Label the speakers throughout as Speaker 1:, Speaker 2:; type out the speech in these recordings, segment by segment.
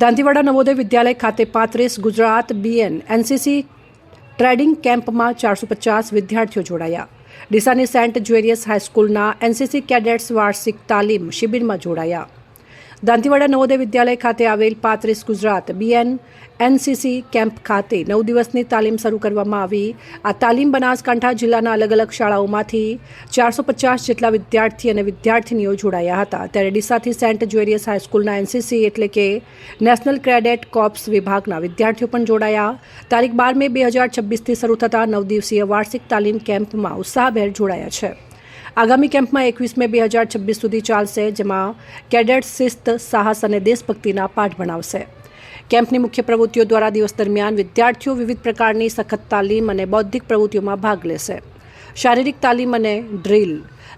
Speaker 1: દાંતીવાડા નવોદય વિદ્યાલય ખાતે 35 Gujarat BN NCC trading કેમ્પમાં 450 વિદ્યાર્થીઓ જોડાયા। ડીસાની સેન્ટ જ્વેરિયસ હાઈસ્કૂલના એનસીસી કેડેટ્સ વાર્ષિક તાલીમ શિબિરમાં જોડાયા। દાંતીવાડા નવોદય વિદ્યાલય ખાતે આવેલ 35 ગુજરાત બીએન એનસીસી કેમ્પ ખાતે 9 દિવસની તાલીમ શરૂ કરવામાં આવી। આ તાલીમ બનાસકાંઠા જિલ્લાના અલગ અલગ શાળાઓમાંથી 450 જેટલા વિદ્યાર્થી અને વિદ્યાર્થીનીઓ જોડાયા હતા। ત્યારે ડીસાથી સેન્ટ જ્વેરિયસ હાઈસ્કૂલના એનસીસી એટલે કે નેશનલ કેડેટ કોર્પ્સ વિભાગના વિદ્યાર્થીઓ પણ જોડાયા। તારીખ 12 મે 2026થી શરૂ થતા 9 દિવસીય વાર્ષિક તાલીમ કેમ્પમાં ઉત્સાહભેર જોડાયા છે। આગામી કેમ્પમાં 21 મે 2026 સુધી ચાલશે, જેમાં કેડેટ શિસ્ત, સાહસ અને દેશભક્તિના પાઠ ભણાવશે। કેમ્પની મુખ્ય પ્રવૃત્તિઓ દ્વારા દિવસ દરમિયાન વિદ્યાર્થીઓ વિવિધ પ્રકારની સખત તાલીમ અને બૌદ્ધિક પ્રવૃત્તિઓમાં ભાગ લેશે। શારીરિક તાલીમ અને ડ્રીલ,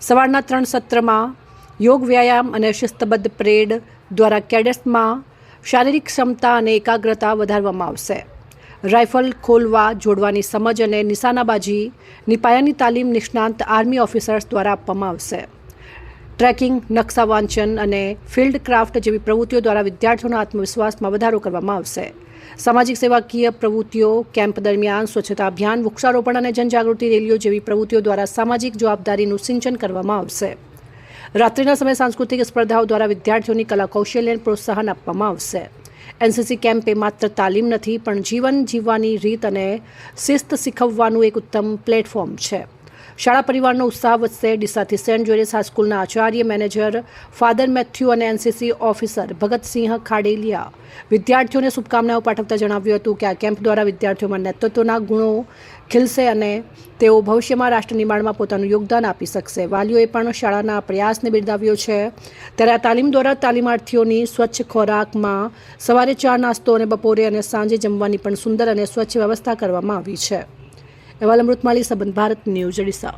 Speaker 1: સવારના 3 સત્રમાં યોગ, વ્યાયામ અને શિસ્તબદ્ધ પરેડ દ્વારા કેડેટ્સમાં શારીરિક ક્ષમતા અને એકાગ્રતા વધારવામાં આવશે। રાઇફલ ખોલવા, જોડવાની સમજ અને નિશાનાબાજીની પાયાની તાલીમ નિષ્ણાંત આર્મી ઓફિસર્સ દ્વારા આપવામાં આવશે। ટ્રેકિંગ, નકશા વાંચન અને ફિલ્ડ ક્રાફ્ટ જેવી પ્રવૃત્તિઓ દ્વારા વિદ્યાર્થીઓના આત્મવિશ્વાસમાં વધારો કરવામાં આવશે। સામાજિક સેવાકીય પ્રવૃત્તિઓ કેમ્પ દરમિયાન સ્વચ્છતા અભિયાન, વૃક્ષારોપણ અને જનજાગૃતિ રેલીઓ જેવી પ્રવૃત્તિઓ દ્વારા સામાજિક જવાબદારીનું સિંચન કરવામાં આવશે। રાત્રિના સમયે સાંસ્કૃતિક સ્પર્ધાઓ દ્વારા વિદ્યાર્થીઓની કલા કૌશલ્યને પ્રોત્સાહન આપવામાં આવશે। એનસીસી કેમ્પ એ માત્ર તાલીમ નથી, પણ જીવન જીવવાની રીત અને શિસ્ત શીખવવાનું એક ઉત્તમ પ્લેટફોર્મ છે। શાળા પરિવારનો ઉત્સાહ વધશે। ડીસાથી Saint જ્વેરિયસ હાઈસ્કૂલના Acharya, manager father Matthew અને એનસીસી ઓફિસર ભગતસિંહ ખાડેલિયા વિદ્યાર્થીઓને શુભકામનાઓ પાઠવતા જણાવ્યું હતું કે આ કેમ્પ દ્વારા વિદ્યાર્થીઓમાં નેતૃત્વના ગુણો ખીલશે અને તેઓ ભવિષ્યમાં રાષ્ટ્ર નિર્માણમાં પોતાનું યોગદાન આપી શકશે। વાલીઓએ પણ શાળાના પ્રયાસને બિરદાવ્યો છે। ત્યારે આ તાલીમ દ્વારા તાલીમાર્થીઓની સ્વચ્છ ખોરાકમાં સવારે ચા નાસ્તો અને બપોરે અને સાંજે જમવાની પણ સુંદર અને સ્વચ્છ વ્યવસ્થા કરવામાં આવી છે। અહેવાલ અમૃતમાલી, સંબંધ ભારત ન્યૂઝ, ડીસા।